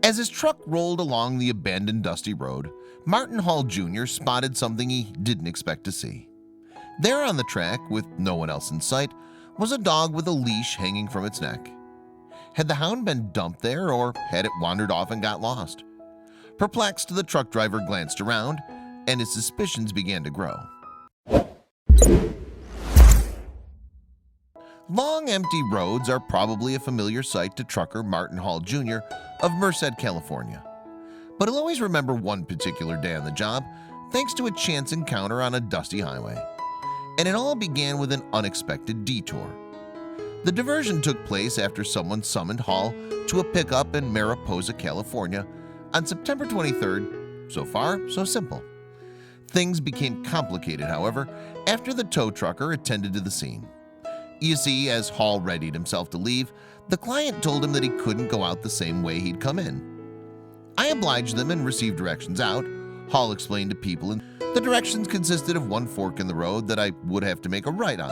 As his truck rolled along the abandoned dusty road, Martin Hall Jr. spotted something he didn't expect to see. There on the track, with no one else in sight, was a dog with a leash hanging from its neck. Had the hound been dumped there, or had it wandered off and got lost? Perplexed, the truck driver glanced around, and his suspicions began to grow. Long, empty roads are probably a familiar sight to trucker Martin Hall Jr. of Merced, California. But he'll always remember one particular day on the job, thanks to a chance encounter on a dusty highway. And it all began with an unexpected detour. The diversion took place after someone summoned Hall to a pickup in Mariposa, California on September 23rd. So far, so simple. Things became complicated, however, after the tow trucker attended to the scene. You see, as Hall readied himself to leave, the client told him that he couldn't go out the same way he'd come in. I obliged them and received directions out. Hall explained to people, and the directions consisted of one fork in the road that I would have to make a right on.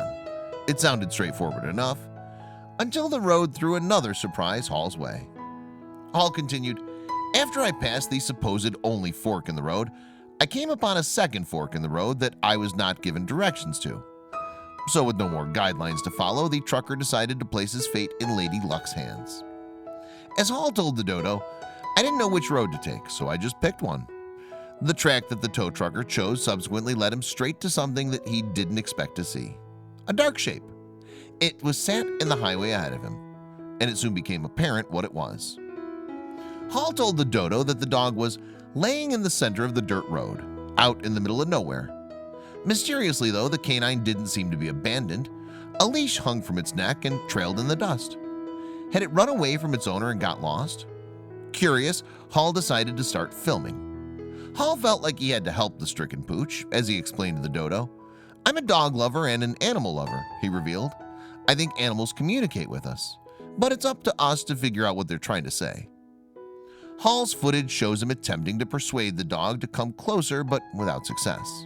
It sounded straightforward enough, until the road threw another surprise Hall's way. Hall continued, "After I passed the supposed only fork in the road, I came upon a second fork in the road that I was not given directions to. So with no more guidelines to follow, the trucker decided to place his fate in Lady Luck's hands." As Hall told the dodo, "I didn't know which road to take, so I just picked one." The track that the tow trucker chose subsequently led him straight to something that he didn't expect to see. A dark shape. It was sat in the highway ahead of him, and it soon became apparent what it was. Hall told the dodo that the dog was laying in the center of the dirt road, out in the middle of nowhere. Mysteriously, though, the canine didn't seem to be abandoned. A leash hung from its neck and trailed in the dust. Had it run away from its owner and got lost? Curious, Hall decided to start filming. Hall felt like he had to help the stricken pooch, as he explained to the dodo. "I'm a dog lover and an animal lover," he revealed. "I think animals communicate with us, but it's up to us to figure out what they're trying to say." Hall's footage shows him attempting to persuade the dog to come closer, but without success.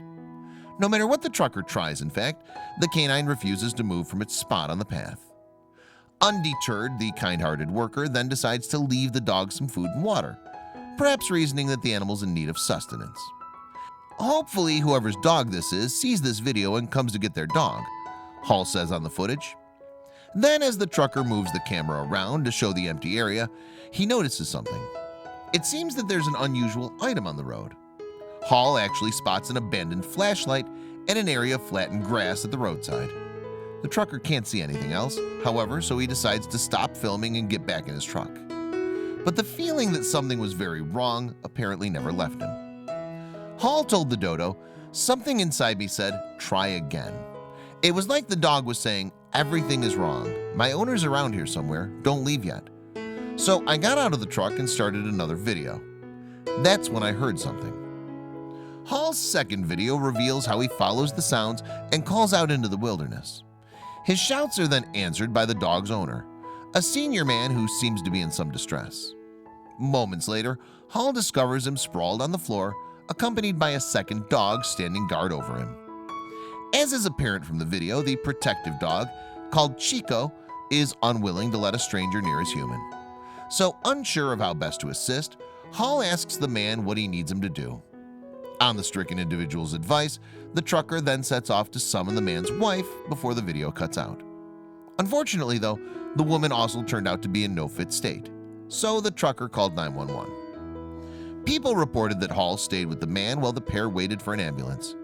No matter what the trucker tries, in fact, the canine refuses to move from its spot on the path. Undeterred, the kind-hearted worker then decides to leave the dog some food and water, perhaps reasoning that the animal's in need of sustenance. Hopefully, whoever's dog this is sees this video and comes to get their dog, Hall says on the footage. Then, as the trucker moves the camera around to show the empty area, he notices something. It seems that there's an unusual item on the road. Hall actually spots an abandoned flashlight and an area of flattened grass at the roadside. The trucker can't see anything else, however, so he decides to stop filming and get back in his truck. But the feeling that something was very wrong apparently never left him. Hall told the dodo, "Something inside me said, 'Try again.' It was like the dog was saying, 'Everything is wrong. My owner's around here somewhere. Don't leave yet.' So I got out of the truck and started another video. That's when I heard something." Hall's second video reveals how he follows the sounds and calls out into the wilderness. His shouts are then answered by the dog's owner, a senior man who seems to be in some distress. Moments later, Hall discovers him sprawled on the floor, accompanied by a second dog standing guard over him. As is apparent from the video, the protective dog, called Chico, is unwilling to let a stranger near his human. So, unsure of how best to assist, Hall asks the man what he needs him to do. On the stricken individual's advice, the trucker then sets off to summon the man's wife before the video cuts out. Unfortunately, though, the woman also turned out to be in no fit state, so the trucker called 911. People reported that Hall stayed with the man while the pair waited for an ambulance.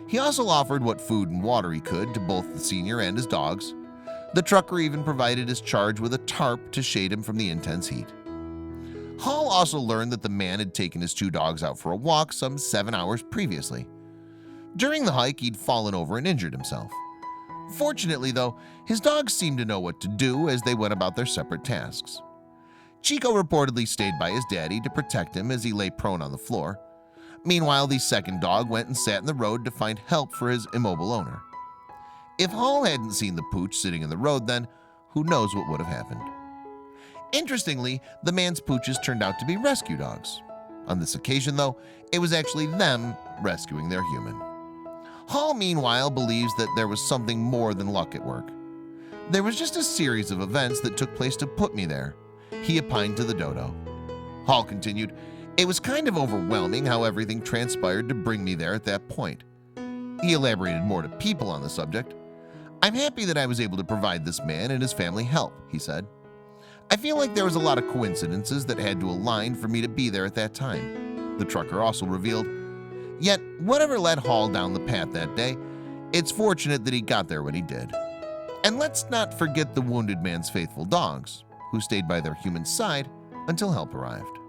He also offered what food and water he could to both the senior and his dogs. The trucker even provided his charge with a tarp to shade him from the intense heat. Hall also learned that the man had taken his two dogs out for a walk some 7 hours previously. During the hike, he'd fallen over and injured himself. Fortunately, though, his dogs seemed to know what to do as they went about their separate tasks. Chico reportedly stayed by his daddy to protect him as he lay prone on the floor. Meanwhile, the second dog went and sat in the road to find help for his immobile owner. If Hall hadn't seen the pooch sitting in the road, then who knows what would have happened. Interestingly, the man's pooches turned out to be rescue dogs. On this occasion, though, it was actually them rescuing their human. Hall, meanwhile, believes that there was something more than luck at work. There was just a series of events that took place to put me there, he opined to the dodo. Hall continued, "It was kind of overwhelming how everything transpired to bring me there at that point." He elaborated more to People on the subject. "I'm happy that I was able to provide this man and his family help," he said. "I feel like there was a lot of coincidences that had to align for me to be there at that time." The trucker also revealed, "Yet, whatever led Hall down the path that day, it's fortunate that he got there when he did." And let's not forget the wounded man's faithful dogs, who stayed by their human side until help arrived.